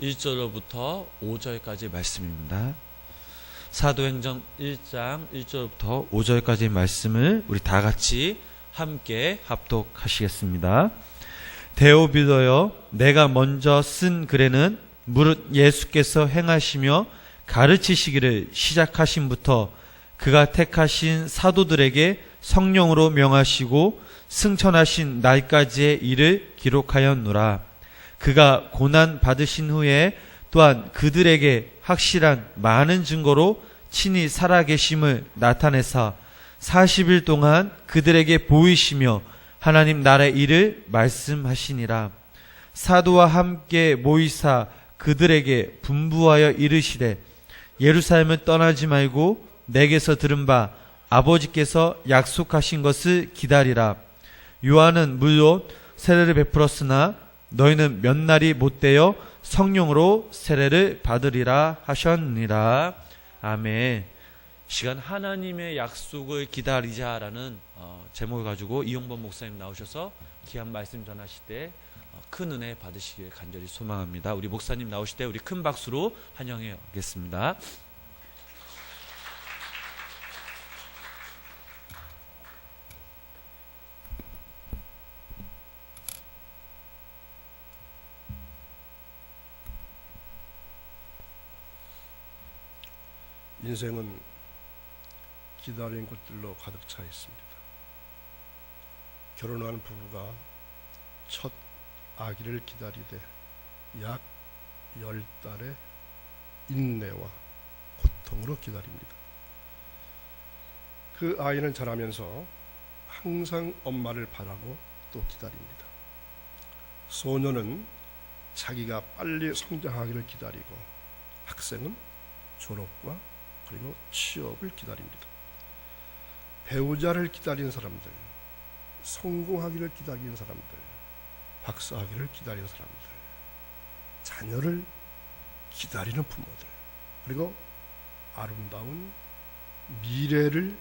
1절로부터 5절까지 말씀입니다. 사도행전 1장 1절부터 5절까지 말씀을 우리 다 같이 함께 합독하시겠습니다. 데오빌러여, 내가 먼저 쓴 글에는 무릇 예수께서 행하시며 가르치시기를 시작하신부터 그가 택하신 사도들에게 성령으로 명하시고 승천하신 날까지의 일을 기록하였노라. 그가 고난 받으신 후에 또한 그들에게 확실한 많은 증거로 친히 살아계심을 나타내사 40일 동안 그들에게 보이시며 하나님 나라의 일을 말씀하시니라. 사도와 함께 모이사 그들에게 분부하여 이르시되 예루살렘을 떠나지 말고 내게서 들은 바 아버지께서 약속하신 것을 기다리라. 요한은 물론 세례를 베풀었으나 너희는 몇 날이 못되어 성령으로 세례를 받으리라 하셨느니라. 아멘. 시간 하나님의 약속을 기다리자라는 제목을 가지고 이용범 목사님 나오셔서 귀한 말씀 전하실 때 큰 은혜 받으시길 간절히 소망합니다. 우리 목사님 나오실 때 우리 큰 박수로 환영해 오겠습니다. 인생은 기다리는 것들로 가득 차 있습니다. 결혼한 부부가 첫 아기를 기다리되 약 10달의 인내와 고통으로 기다립니다. 그 아이는 자라면서 항상 엄마를 바라고 또 기다립니다. 소녀는 자기가 빨리 성장하기를 기다리고 학생은 졸업과 그리고 취업을 기다립니다. 배우자를 기다리는 사람들, 성공하기를 기다리는 사람들, 박사하기를 기다리는 사람들, 자녀를 기다리는 부모들, 그리고 아름다운 미래를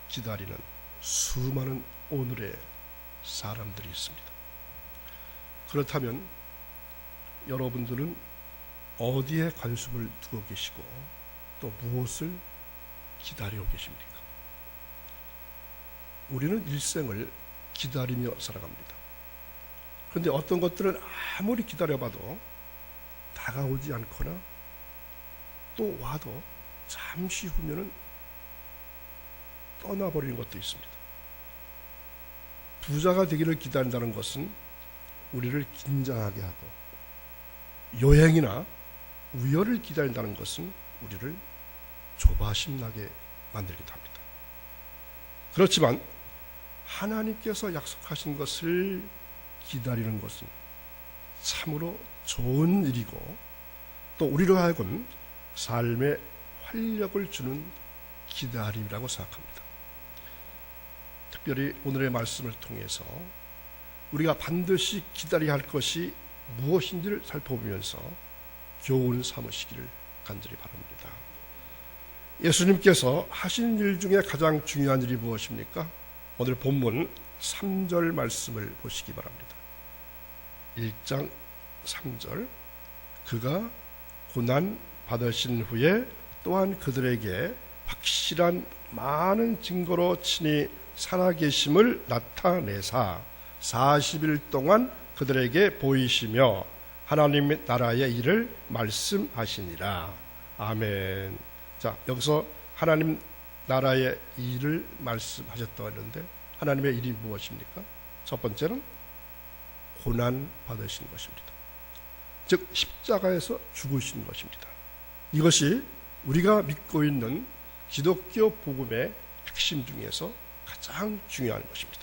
기다리는 수많은 오늘의 사람들이 있습니다. 그렇다면 여러분들은 어디에 관심을 두고 계시고 또 무엇을 기다리고 계십니까? 우리는 일생을 기다리며 살아갑니다. 그런데 어떤 것들은 아무리 기다려봐도 다가오지 않거나 또 와도 잠시 후면은 떠나버리는 것도 있습니다. 부자가 되기를 기다린다는 것은 우리를 긴장하게 하고, 여행이나 우열을 기다린다는 것은 우리를 조바심나게 만들기도 합니다. 그렇지만 하나님께서 약속하신 것을 기다리는 것은 참으로 좋은 일이고, 또 우리로 하여금 삶에 활력을 주는 기다림이라고 생각합니다. 특별히 오늘의 말씀을 통해서 우리가 반드시 기다려야 할 것이 무엇인지를 살펴보면서 교훈 삼으시기를 간절히 바랍니다. 예수님께서 하신 일 중에 가장 중요한 일이 무엇입니까? 오늘 본문 3절 말씀을 보시기 바랍니다. 1장 3절, 그가 고난 받으신 후에 또한 그들에게 확실한 많은 증거로 친히 살아계심을 나타내사 40일 동안 그들에게 보이시며 하나님의 나라의 일을 말씀하시니라. 아멘. 자, 여기서 하나님 나라의 일을 말씀하셨다고 했는데 하나님의 일이 무엇입니까? 첫 번째는 고난 받으신 것입니다. 즉 십자가에서 죽으신 것입니다. 이것이 우리가 믿고 있는 기독교 복음의 핵심 중에서 가장 중요한 것입니다.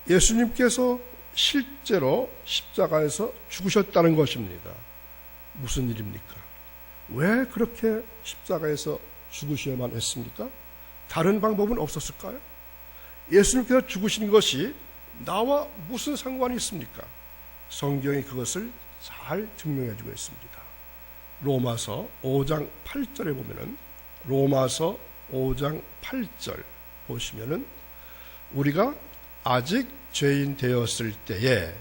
예수님께서 실제로 십자가에서 죽으셨다는 것입니다. 무슨 일입니까? 왜 그렇게 십자가에서 죽으셔야만 했습니까? 다른 방법은 없었을까요? 예수님께서 죽으신 것이 나와 무슨 상관이 있습니까? 성경이 그것을 잘 증명해주고 있습니다. 로마서 5장 8절에 보면은, 로마서 5장 8절 보시면은, 우리가 아직 죄인 되었을 때에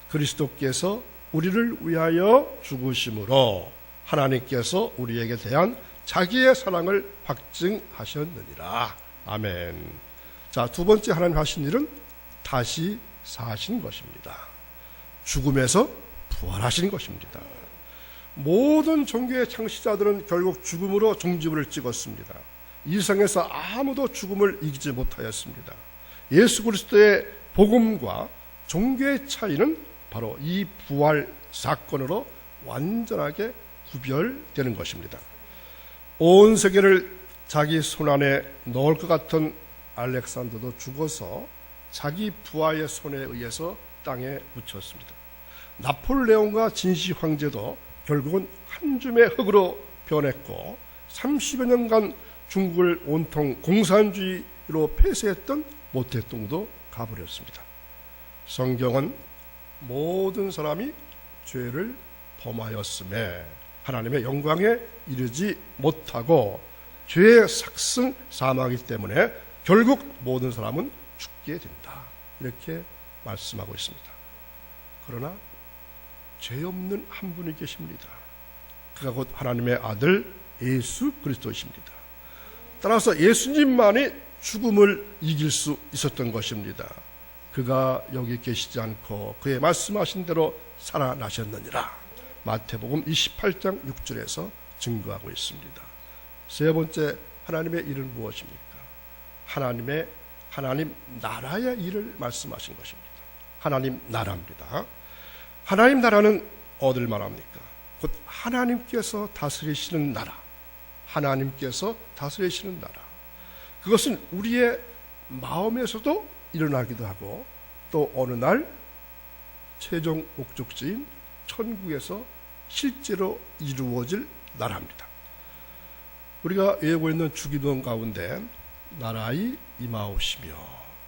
그리스도께서 우리를 위하여 죽으심으로 하나님께서 우리에게 대한 자기의 사랑을 확증하셨느니라. 아멘. 자, 두 번째 하나님 하신 일은 다시 사신 것입니다. 죽음에서 부활하신 것입니다. 모든 종교의 창시자들은 결국 죽음으로 종지부를 찍었습니다. 이 세상에서 아무도 죽음을 이기지 못하였습니다. 예수 그리스도의 복음과 종교의 차이는 바로 이 부활 사건으로 완전하게 구별되는 것입니다. 온 세계를 자기 손안에 넣을 것 같은 알렉산더도 죽어서 자기 부하의 손에 의해서 땅에 묻혔습니다. 나폴레옹과 진시 황제도 결국은 한 줌의 흙으로 변했고 30여 년간 중국을 온통 공산주의로 폐쇄했던 모택동도 가버렸습니다. 성경은 모든 사람이 죄를 범하였음에 하나님의 영광에 이르지 못하고 죄의 삭슨 사망이기 때문에 결국 모든 사람은 죽게 된다, 이렇게 말씀하고 있습니다. 그러나 죄 없는 한 분이 계십니다. 그가 곧 하나님의 아들 예수 그리스도이십니다. 따라서 예수님만이 죽음을 이길 수 있었던 것입니다. 그가 여기 계시지 않고 그의 말씀하신 대로 살아나셨느니라. 마태복음 28장 6절에서 증거하고 있습니다. 세 번째 하나님의 일은 무엇입니까? 하나님 나라의 일을 말씀하신 것입니다. 하나님 나라입니다. 하나님 나라는 어딜 말합니까? 곧 하나님께서 다스리시는 나라. 하나님께서 다스리시는 나라. 그것은 우리의 마음에서도 일어나기도 하고 또 어느 날 최종 목적지인 천국에서 실제로 이루어질 나라입니다. 우리가 외우고 있는 주기도문 가운데 나라의 임하옵시며,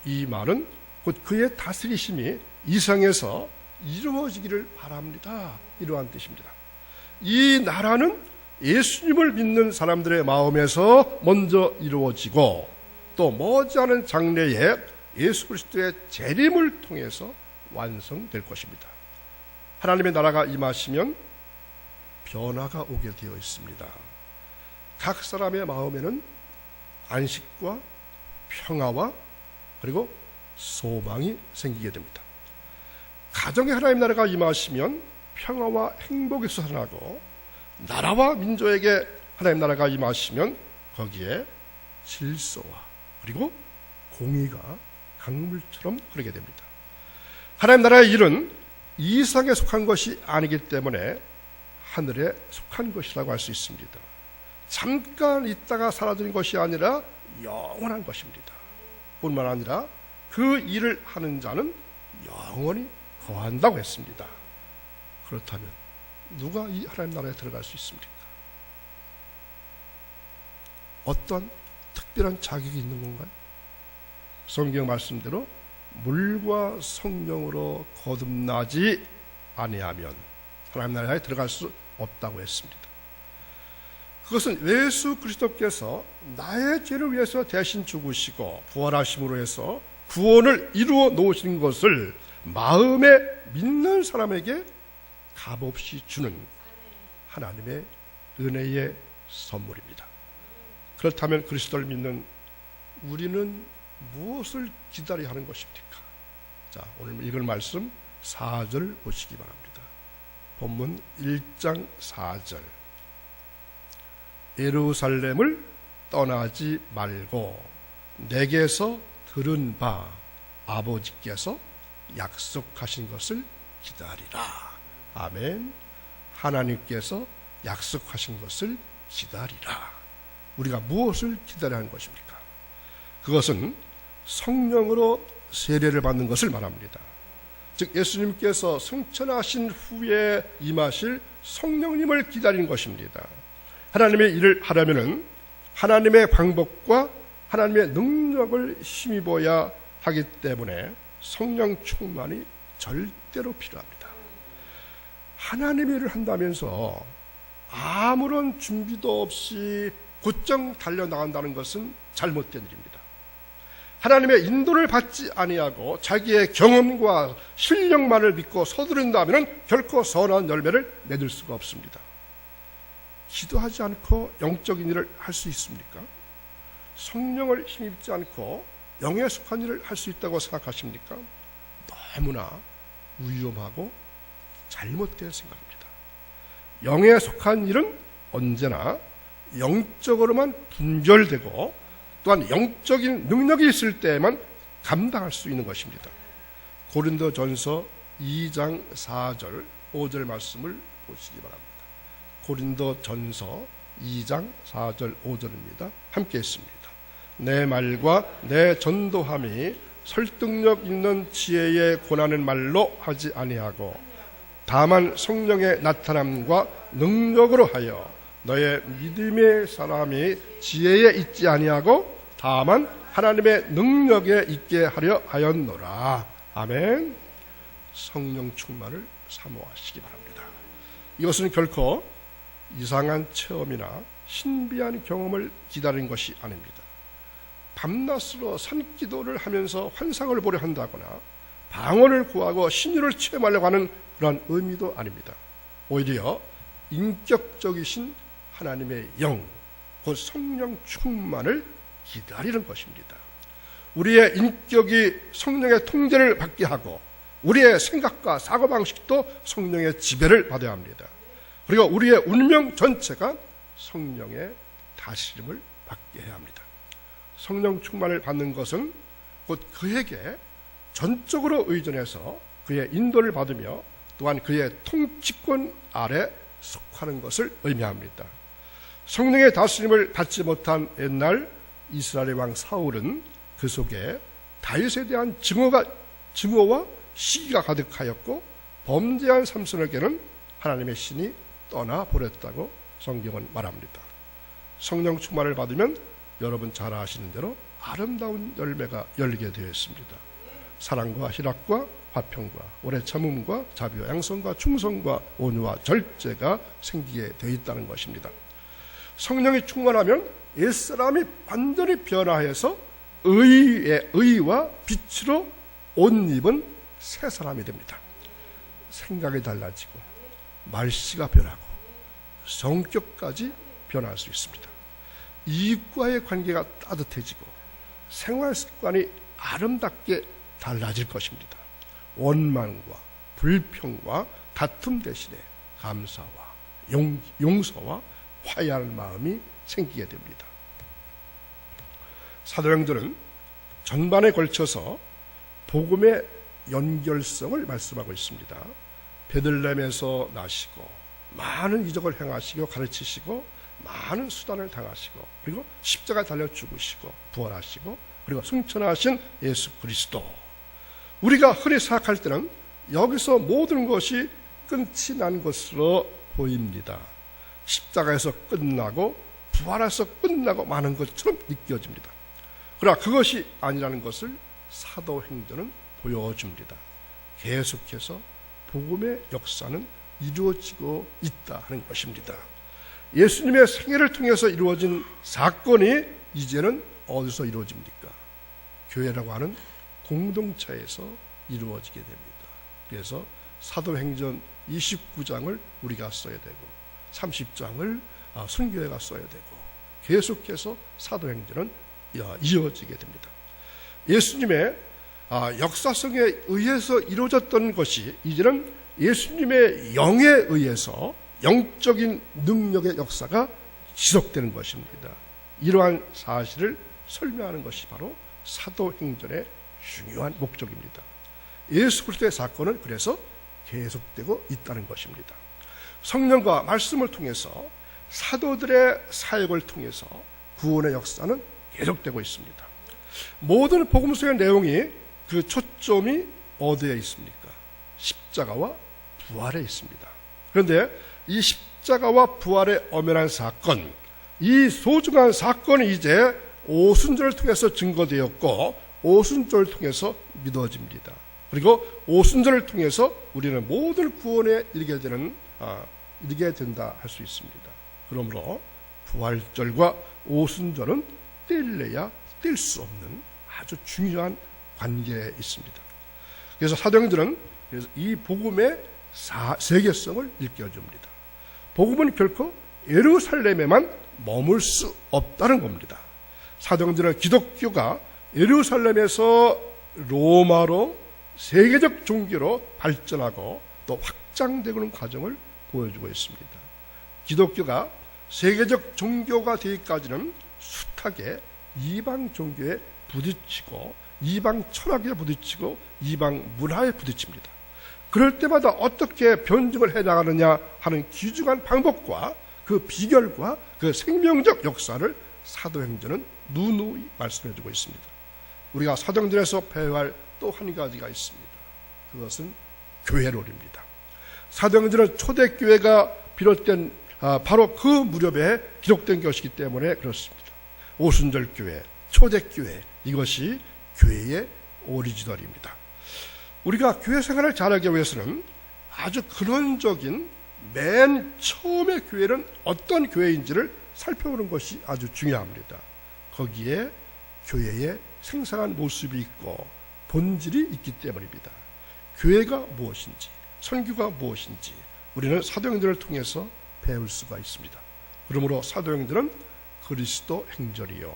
이 말은 곧 그의 다스리심이 이 세상에서 이루어지기를 바랍니다, 이러한 뜻입니다. 이 나라는 예수님을 믿는 사람들의 마음에서 먼저 이루어지고 또 머지않은 장래에 예수 그리스도의 재림을 통해서 완성될 것입니다. 하나님의 나라가 임하시면 변화가 오게 되어 있습니다. 각 사람의 마음에는 안식과 평화와 그리고 소망이 생기게 됩니다. 가정에 하나님 나라가 임하시면 평화와 행복이 솟아나고, 나라와 민족에게 하나님 나라가 임하시면 거기에 질서와 그리고 공의가 강물처럼 흐르게 됩니다. 하나님 나라의 일은 이 세상에 속한 것이 아니기 때문에 하늘에 속한 것이라고 할 수 있습니다. 잠깐 있다가 사라지는 것이 아니라 영원한 것입니다. 뿐만 아니라 그 일을 하는 자는 영원히 거한다고 했습니다. 그렇다면 누가 이 하나님 나라에 들어갈 수 있습니까? 어떤 특별한 자격이 있는 건가요? 성경 말씀대로 물과 성령으로 거듭나지 아니하면 하나님 나라에 들어갈 수 없다고 했습니다. 그것은 예수 그리스도께서 나의 죄를 위해서 대신 죽으시고 부활하심으로 해서 구원을 이루어 놓으신 것을 마음에 믿는 사람에게 값없이 주는 하나님의 은혜의 선물입니다. 그렇다면 그리스도를 믿는 우리는 무엇을 기다려야 하는 것입니까? 자, 오늘 읽을 말씀 4절 보시기 바랍니다. 본문 1장 4절. 예루살렘을 떠나지 말고 내게서 들은 바 아버지께서 약속하신 것을 기다리라. 아멘. 하나님께서 약속하신 것을 기다리라. 우리가 무엇을 기다려야 하는 것입니까? 그것은 성령으로 세례를 받는 것을 말합니다. 즉 예수님께서 승천하신 후에 임하실 성령님을 기다리는 것입니다. 하나님의 일을 하려면 하나님의 방법과 하나님의 능력을 힘입어야 하기 때문에 성령 충만이 절대로 필요합니다. 하나님의 일을 한다면서 아무런 준비도 없이 곧장 달려나간다는 것은 잘못된 일입니다. 하나님의 인도를 받지 아니하고 자기의 경험과 실력만을 믿고 서두른다면 결코 선한 열매를 맺을 수가 없습니다. 기도하지 않고 영적인 일을 할 수 있습니까? 성령을 힘입지 않고 영에 속한 일을 할 수 있다고 생각하십니까? 너무나 위험하고 잘못된 생각입니다. 영에 속한 일은 언제나 영적으로만 분별되고 또한 영적인 능력이 있을 때에만 감당할 수 있는 것입니다. 고린도전서 2장 4절 5절 말씀을 보시기 바랍니다. 고린도전서 2장 4절 5절입니다. 함께 했습니다. 내 말과 내 전도함이 설득력 있는 지혜의 권하는 말로 하지 아니하고 다만 성령의 나타남과 능력으로 하여 너의 믿음의 사람이 지혜에 있지 아니하고 다만 하나님의 능력에 있게 하려 하였노라. 아멘. 성령 충만을 사모하시기 바랍니다. 이것은 결코 이상한 체험이나 신비한 경험을 기다린 것이 아닙니다. 밤낮으로 산기도를 하면서 환상을 보려 한다거나 방언을 구하고 신유를 체험하려고 하는 그런 의미도 아닙니다. 오히려 인격적이신 하나님의 영, 곧 성령 충만을 기다리는 것입니다. 우리의 인격이 성령의 통제를 받게 하고 우리의 생각과 사고방식도 성령의 지배를 받아야 합니다. 그리고 우리의 운명 전체가 성령의 다스림을 받게 해야 합니다. 성령 충만을 받는 것은 곧 그에게 전적으로 의존해서 그의 인도를 받으며 또한 그의 통치권 아래 속하는 것을 의미합니다. 성령의 다스림을 받지 못한 옛날 이스라엘 왕 사울은 그 속에 다윗에 대한 증오와 시기가 가득하였고 범죄한 삼손에게는 하나님의 신이 떠나버렸다고 성경은 말합니다. 성령 충만을 받으면 여러분 잘 아시는 대로 아름다운 열매가 열리게 되어 있습니다. 사랑과 희락과 화평과 오래 참음과 자비와 양선과 충성과 온유와 절제가 생기게 되어 있다는 것입니다. 성령이 충만하면 옛사람이 완전히 변화해서 의와 빛으로 옷 입은 새 사람이 됩니다. 생각이 달라지고 말씨가 변하고 성격까지 변할 수 있습니다. 이익과의 관계가 따뜻해지고 생활 습관이 아름답게 달라질 것입니다. 원망과 불평과 다툼 대신에 감사와 용서와 화해하는 마음이 생기게 됩니다. 사도행전은 전반에 걸쳐서 복음의 연결성을 말씀하고 있습니다. 베들레헴에서 나시고 많은 이적을 행하시고 가르치시고 많은 수단을 당하시고 그리고 십자가 달려 죽으시고 부활하시고 그리고 승천하신 예수 그리스도. 우리가 흔히 생각할 때는 여기서 모든 것이 끝이 난 것으로 보입니다. 십자가에서 끝나고 부활해서 끝나고 마는 것처럼 느껴집니다. 그러나 그것이 아니라는 것을 사도행전은 보여줍니다. 계속해서 복음의 역사는 이루어지고 있다 하는 것입니다. 예수님의 생애를 통해서 이루어진 사건이 이제는 어디서 이루어집니까? 교회라고 하는 공동체에서 이루어지게 됩니다. 그래서 사도행전 29장을 우리가 써야 되고 30장을 선교회가 써야 되고 계속해서 사도행전은 이어지게 됩니다. 예수님의 역사성에 의해서 이루어졌던 것이 이제는 예수님의 영에 의해서 영적인 능력의 역사가 지속되는 것입니다. 이러한 사실을 설명하는 것이 바로 사도행전의 중요한 목적입니다. 예수 그리스도의 사건은 그래서 계속되고 있다는 것입니다. 성령과 말씀을 통해서 사도들의 사역을 통해서 구원의 역사는 계속되고 있습니다. 모든 복음서의 내용이 그 초점이 어디에 있습니까? 십자가와 부활에 있습니다. 그런데 이 십자가와 부활의 엄연한 사건, 이 소중한 사건이 이제 오순절을 통해서 증거되었고 오순절을 통해서 믿어집니다. 그리고 오순절을 통해서 우리는 모든 구원에 이르게 된다 할 수 있습니다. 그러므로 부활절과 오순절은 뗄래야 뗄 수 없는 아주 중요한 관계에 있습니다. 그래서 사도행전은 이 복음의 세계성을 일깨워줍니다. 복음은 결코 예루살렘에만 머물 수 없다는 겁니다. 사도행전은 기독교가 예루살렘에서 로마로 세계적 종교로 발전하고 또 확장되는 과정을 보여주고 있습니다. 기독교가 세계적 종교가 되기까지는 숱하게 이방 종교에 부딪히고 이방 철학에 부딪히고 이방 문화에 부딪힙니다. 그럴 때마다 어떻게 변증을 해나가느냐 하는 귀중한 방법과 그 비결과 그 생명적 역사를 사도행전은 누누이 말씀해주고 있습니다. 우리가 사도행전에서 배워야 할 또 한 가지가 있습니다. 그것은 교회론입니다. 사도행전은 초대교회가 비롯된 바로 그 무렵에 기록된 것이기 때문에 그렇습니다. 오순절교회, 초대교회, 이것이 교회의 오리지널입니다. 우리가 교회 생활을 잘하기 위해서는 아주 근원적인 맨 처음의 교회는 어떤 교회인지를 살펴보는 것이 아주 중요합니다. 거기에 교회의 생생한 모습이 있고 본질이 있기 때문입니다. 교회가 무엇인지, 선교가 무엇인지 우리는 사도행전을 통해서 배울 수가 있습니다. 그러므로 사도행전은 그리스도 행전이요,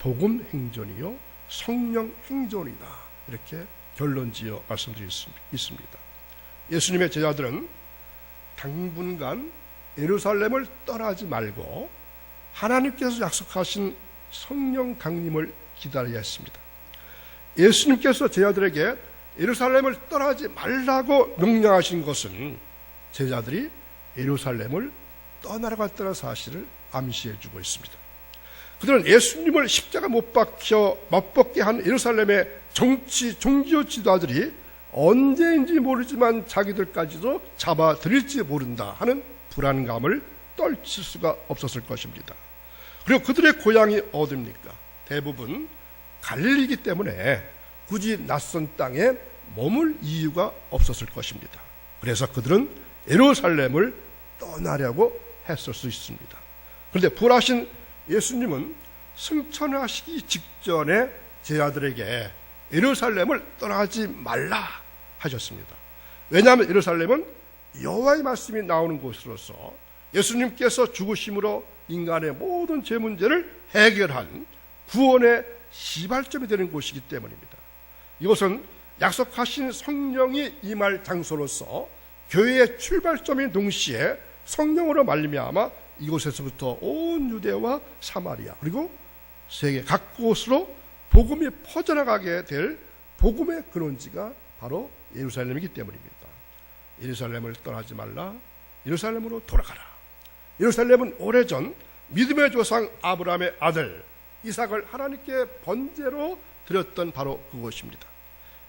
복음 행전이요, 성령 행전이다, 이렇게 결론지어 말씀드릴 수 있습니다. 예수님의 제자들은 당분간 예루살렘을 떠나지 말고 하나님께서 약속하신 성령 강림을 기다려야 했습니다. 예수님께서 제자들에게 예루살렘을 떠나지 말라고 명령하신 것은 제자들이 예루살렘을 떠나러 갔다는 사실을 암시해 주고 있습니다. 그들은 예수님을 십자가 못 박혀 맞벗게 한 예루살렘의 정치 종교 지도자들이 언제인지 모르지만 자기들까지도 잡아들일지 모른다 하는 불안감을 떨칠 수가 없었을 것입니다. 그리고 그들의 고향이 어디입니까? 대부분 갈릴리이기 때문에 굳이 낯선 땅에 머물 이유가 없었을 것입니다. 그래서 그들은 예루살렘을 떠나려고 했을 수 있습니다. 그런데 부활하신 예수님은 승천하시기 직전에 제자들에게 예루살렘을 떠나지 말라 하셨습니다. 왜냐하면 예루살렘은 여호와의 말씀이 나오는 곳으로서 예수님께서 죽으심으로 인간의 모든 죄 문제를 해결한 구원의 시발점이 되는 곳이기 때문입니다. 이곳은 약속하신 성령이 임할 장소로서 교회의 출발점인 동시에 성령으로 말미암아 이곳에서부터 온 유대와 사마리아 그리고 세계 각 곳으로 복음이 퍼져나가게 될 복음의 근원지가 바로 예루살렘이기 때문입니다. 예루살렘을 떠나지 말라, 예루살렘으로 돌아가라. 예루살렘은 오래전 믿음의 조상 아브라함의 아들 이삭을 하나님께 번제로 드렸던 바로 그곳입니다.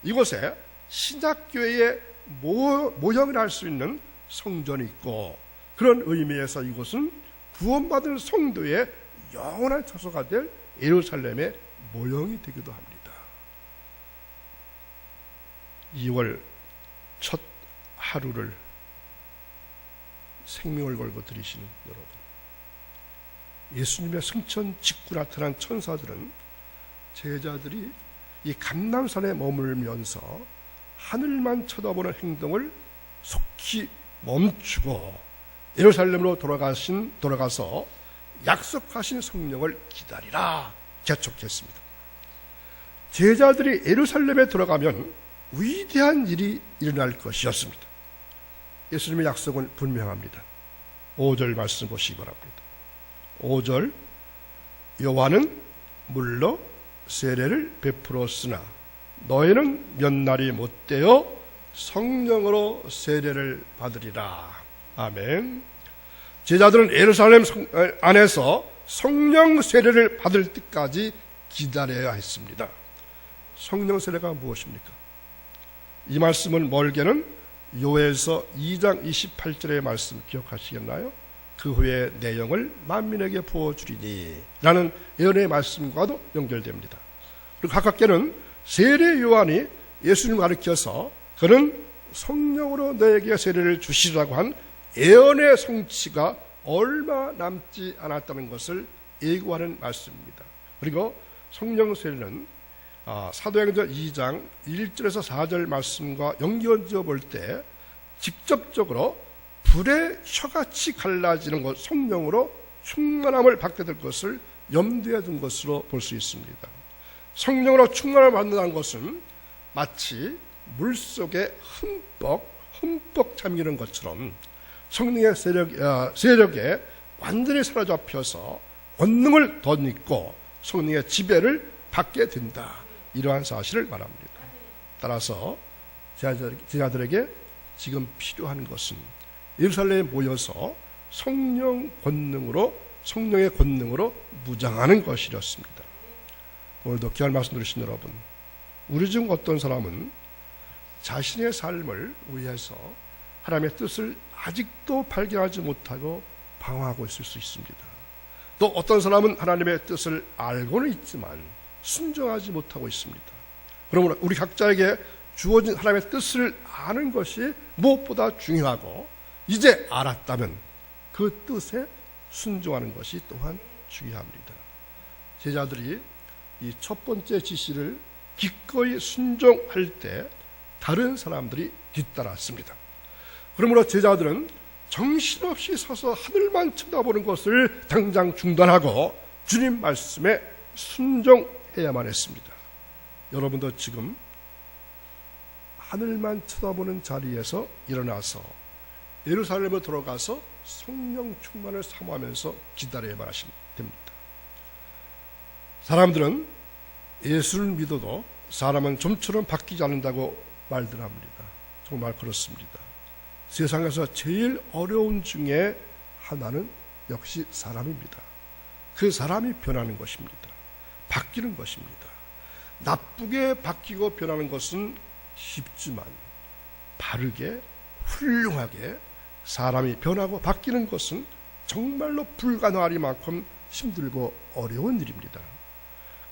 이곳에 신약교회의 모형을 할 수 있는 성전이 있고 그런 의미에서 이곳은 구원받은 성도의 영원한 처소가 될 예루살렘의 모형이 되기도 합니다. 2월 첫 하루를 생명을 걸고 들이시는 여러분, 예수님의 승천 직후 나타난 천사들은 제자들이 이 감람산에 머물면서 하늘만 쳐다보는 행동을 속히 멈추고 예루살렘으로 돌아가서 약속하신 성령을 기다리라 재촉했습니다. 제자들이 예루살렘에 들어가면 위대한 일이 일어날 것이었습니다. 예수님의 약속은 분명합니다. 5절 말씀 보시기 바랍니다. 5절, 요한은 물로 세례를 베풀었으나 너희는 몇 날이 못되어 성령으로 세례를 받으리라. 아멘. 제자들은 예루살렘 안에서 성령 세례를 받을 때까지 기다려야 했습니다. 성령 세례가 무엇입니까? 이 말씀은 멀게는 요엘서 2장 28절의 말씀 기억하시겠나요? 그 후에 내용을 만민에게 부어주리니 라는 예언의 말씀과도 연결됩니다. 그리고 가깝게는 세례 요한이 예수님을 가리켜서 그는 성령으로 너에게 세례를 주시라고 한 예언의 성취가 얼마 남지 않았다는 것을 예고하는 말씀입니다. 그리고 성령 세례는 사도행전 2장 1절에서 4절 말씀과 연결지어 볼 때 직접적으로 불의 혀같이 갈라지는 것, 성령으로 충만함을 받게 될 것을 염두에 둔 것으로 볼 수 있습니다. 성령으로 충만함을 받는다는 것은 마치 물속에 흠뻑 잠기는 것처럼 성령의 세력에 완전히 사로잡혀서 권능을 덧입고 성령의 지배를 받게 된다. 이러한 사실을 말합니다. 따라서 제자들에게 지금 필요한 것은 예루살렘에 모여서 성령의 권능으로 무장하는 것이었습니다. 오늘도 귀한 말씀 들으신 여러분, 우리 중 어떤 사람은 자신의 삶을 위해서 하나님의 뜻을 아직도 발견하지 못하고 방황하고 있을 수 있습니다. 또 어떤 사람은 하나님의 뜻을 알고는 있지만 순종하지 못하고 있습니다. 그러므로 우리 각자에게 주어진 하나님의 뜻을 아는 것이 무엇보다 중요하고, 이제 알았다면 그 뜻에 순종하는 것이 또한 중요합니다. 제자들이 이 첫 번째 지시를 기꺼이 순종할 때 다른 사람들이 뒤따랐습니다. 그러므로 제자들은 정신없이 서서 하늘만 쳐다보는 것을 당장 중단하고 주님 말씀에 순종해야만 했습니다. 여러분도 지금 하늘만 쳐다보는 자리에서 일어나서 예루살렘으로 들어가서 성령 충만을 사모하면서 기다려야만 하시면 됩니다. 사람들은 예수를 믿어도 사람은 좀처럼 바뀌지 않는다고 말들 합니다. 정말 그렇습니다. 세상에서 제일 어려운 중에 하나는 역시 사람입니다. 그 사람이 변하는 것입니다. 바뀌는 것입니다. 나쁘게 바뀌고 변하는 것은 쉽지만 바르게 훌륭하게 사람이 변하고 바뀌는 것은 정말로 불가능하리만큼 힘들고 어려운 일입니다.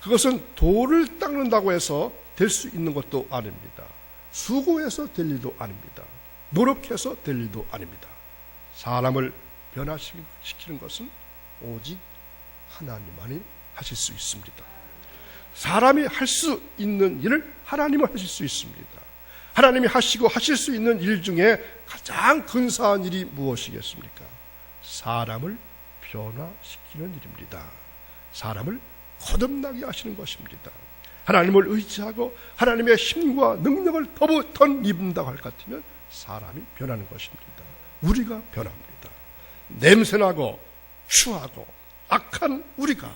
그것은 돌을 닦는다고 해서 될 수 있는 것도 아닙니다. 수고해서 될 일도 아닙니다. 노력해서 될 일도 아닙니다. 사람을 변화시키는 것은 오직 하나님만이 하실 수 있습니다. 사람이 할 수 있는 일을 하나님은 하실 수 있습니다. 하나님이 하시고 하실 수 있는 일 중에 가장 근사한 일이 무엇이겠습니까? 사람을 변화시키는 일입니다. 사람을 거듭나게 하시는 것입니다. 하나님을 의지하고 하나님의 힘과 능력을 덧입는다고 할 것 같으면 사람이 변하는 것입니다. 우리가 변합니다. 냄새나고 추하고 악한 우리가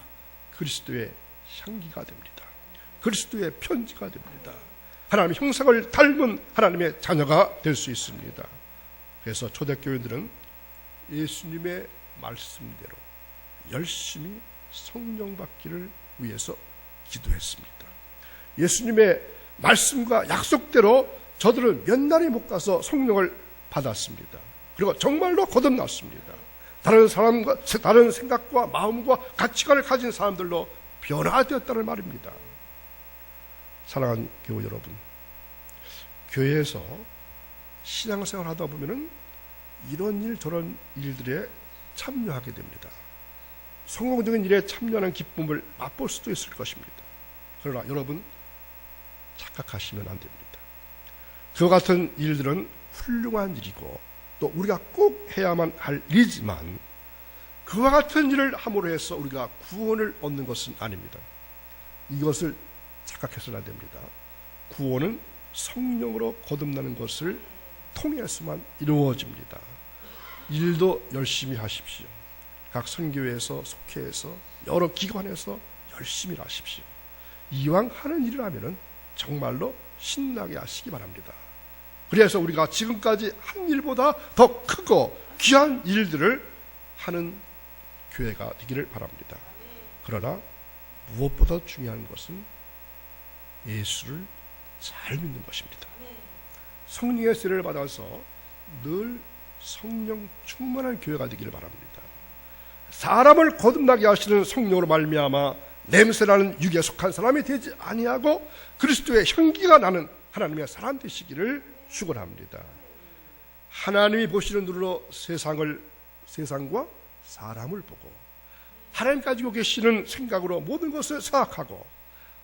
그리스도의 향기가 됩니다. 그리스도의 편지가 됩니다. 하나님의 형상을 닮은 하나님의 자녀가 될 수 있습니다. 그래서 초대교회들은 예수님의 말씀대로 열심히 성령 받기를 위해서 기도했습니다. 예수님의 말씀과 약속대로 저들은 몇 날이 못 가서 성령을 받았습니다. 그리고 정말로 거듭났습니다. 다른 사람과 다른 생각과 마음과 가치관을 가진 사람들로 변화되었다는 말입니다. 사랑하는 교우 여러분, 교회에서 신앙생활 하다 보면은 이런 일 저런 일들에 참여하게 됩니다. 성공적인 일에 참여하는 기쁨을 맛볼 수도 있을 것입니다. 그러나 여러분 착각하시면 안 됩니다. 그와 같은 일들은 훌륭한 일이고 또 우리가 꼭 해야만 할 일이지만 그와 같은 일을 함으로 해서 우리가 구원을 얻는 것은 아닙니다. 이것을 착각해서는 안 됩니다. 구원은 성령으로 거듭나는 것을 통해서만 이루어집니다. 일도 열심히 하십시오. 각 선교회에서 속회에서 여러 기관에서 열심히 하십시오. 이왕 하는 일을 하면은 정말로 신나게 하시기 바랍니다. 그래서 우리가 지금까지 한 일보다 더 크고 귀한 일들을 하는 교회가 되기를 바랍니다. 그러나 무엇보다 중요한 것은 예수를 잘 믿는 것입니다. 성령의 세례를 받아서 늘 성령 충만한 교회가 되기를 바랍니다. 사람을 거듭나게 하시는 성령으로 말미암아 냄새나는 육에 속한 사람이 되지 아니하고 그리스도의 향기가 나는 하나님의 사람 되시기를 축원합니다. 하나님이 보시는 눈으로 세상과 사람을 보고 하나님 가지고 계시는 생각으로 모든 것을 생각하고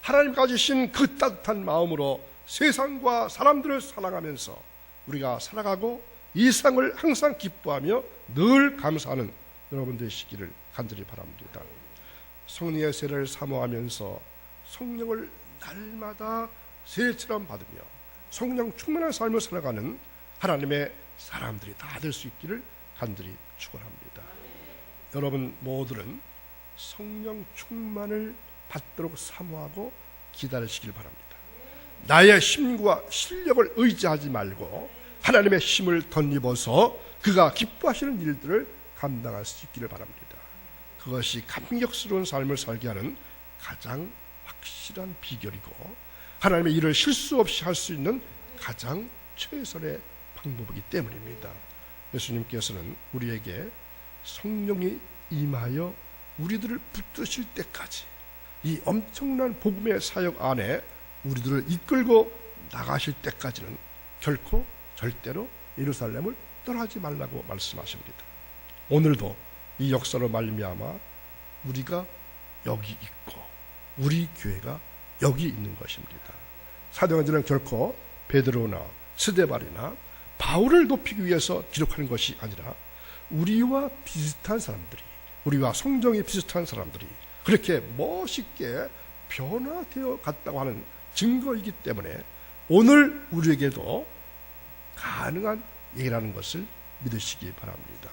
하나님 가지신 그 따뜻한 마음으로 세상과 사람들을 사랑하면서 우리가 살아가고 이 세상을 항상 기뻐하며 늘 감사하는 여러분 되시기를 간절히 바랍니다. 성령의 세례를 사모하면서 성령을 날마다 세례처럼 받으며 성령 충만한 삶을 살아가는 하나님의 사람들이 다 될 수 있기를 간절히 축원합니다. 여러분 모두는 성령 충만을 받도록 사모하고 기다리시길 바랍니다. 나의 힘과 실력을 의지하지 말고 하나님의 힘을 덧입어서 그가 기뻐하시는 일들을 감당할 수 있기를 바랍니다. 그것이 감격스러운 삶을 살게 하는 가장 확실한 비결이고 하나님의 일을 실수 없이 할 수 있는 가장 최선의 방법이기 때문입니다. 예수님께서는 우리에게 성령이 임하여 우리들을 붙드실 때까지 이 엄청난 복음의 사역 안에 우리들을 이끌고 나가실 때까지는 결코 절대로 예루살렘을 떠나지 말라고 말씀하십니다. 오늘도 이 역사로 말미암아 우리가 여기 있고 우리 교회가 여기 있는 것입니다. 사도행전은 결코 베드로나 스데반이나 바울을 높이기 위해서 기록하는 것이 아니라 우리와 비슷한 사람들이, 우리와 성정이 비슷한 사람들이 그렇게 멋있게 변화되어 갔다고 하는 증거이기 때문에 오늘 우리에게도 가능한 얘기라는 것을 믿으시기 바랍니다.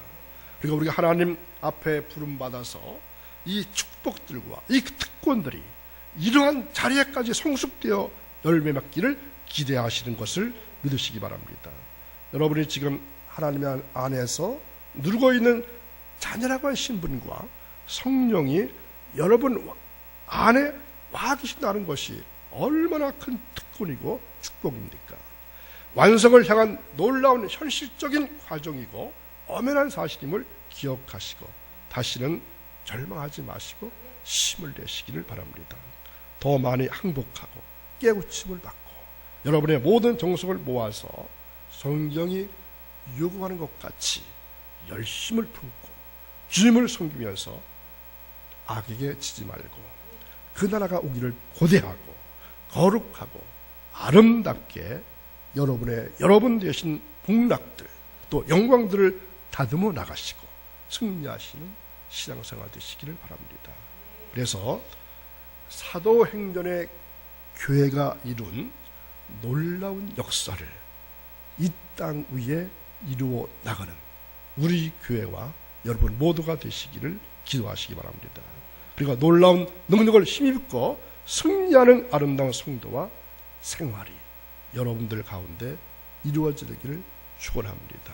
그리고 우리가 하나님 앞에 부름받아서 이 축복들과 이 특권들이 이러한 자리에까지 성숙되어 열매 맺기를 기대하시는 것을 믿으시기 바랍니다. 여러분이 지금 하나님 안에서 누르고 있는 자녀라고 한 신분과 성령이 여러분 안에 와 계신다는 것이 얼마나 큰 특권이고 축복입니까? 완성을 향한 놀라운 현실적인 과정이고 엄연한 사실임을 기억하시고 다시는 절망하지 마시고 힘을 내시기를 바랍니다. 더 많이 항복하고 깨우침을 받고 여러분의 모든 정성을 모아서 성경이 요구하는 것 같이 열심을 품고 주님을 섬기면서 악에게 지지 말고 그 나라가 오기를 고대하고 거룩하고 아름답게 여러분 되신 복락들 또 영광들을 다듬어 나가시고 승리하시는 신앙생활 되시기를 바랍니다. 그래서 사도행전의 교회가 이룬 놀라운 역사를 이 땅 위에 이루어 나가는 우리 교회와 여러분 모두가 되시기를 기도하시기 바랍니다. 그리고 놀라운 능력을 힘입고 승리하는 아름다운 성도와 생활이 여러분들 가운데 이루어지기를 축원합니다.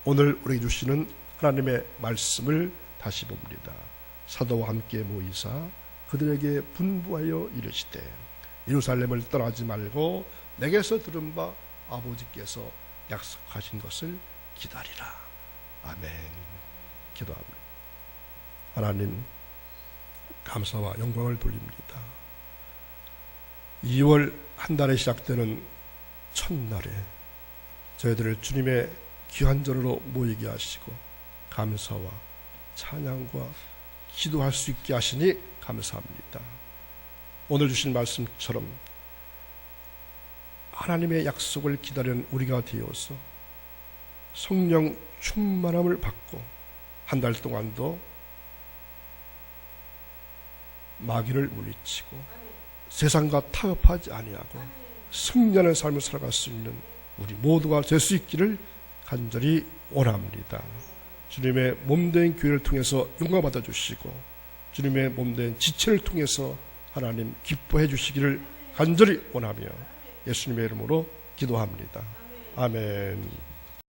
오늘 우리 주시는 하나님의 말씀을 다시 봅니다. 사도와 함께 모이사 그들에게 분부하여 이르시되 예루살렘을 떠나지 말고 내게서 들은 바 아버지께서 약속하신 것을 기다리라. 아멘. 기도합니다. 하나님 감사와 영광을 돌립니다. 2월 한 달에 시작되는 첫날에 저희들을 주님의 귀한 전으로 모이게 하시고 감사와 찬양과 기도할 수 있게 하시니 감사합니다. 오늘 주신 말씀처럼 하나님의 약속을 기다리는 우리가 되어서 성령 충만함을 받고 한 달 동안도 마귀를 물리치고 세상과 타협하지 아니하고 승리하는 삶을 살아갈 수 있는 우리 모두가 될 수 있기를 간절히 원합니다. 주님의 몸된 교회를 통해서 영광 받아주시고 주님의 몸된 지체를 통해서 하나님 기뻐해 주시기를 간절히 원하며 예수님의 이름으로 기도합니다. 아멘.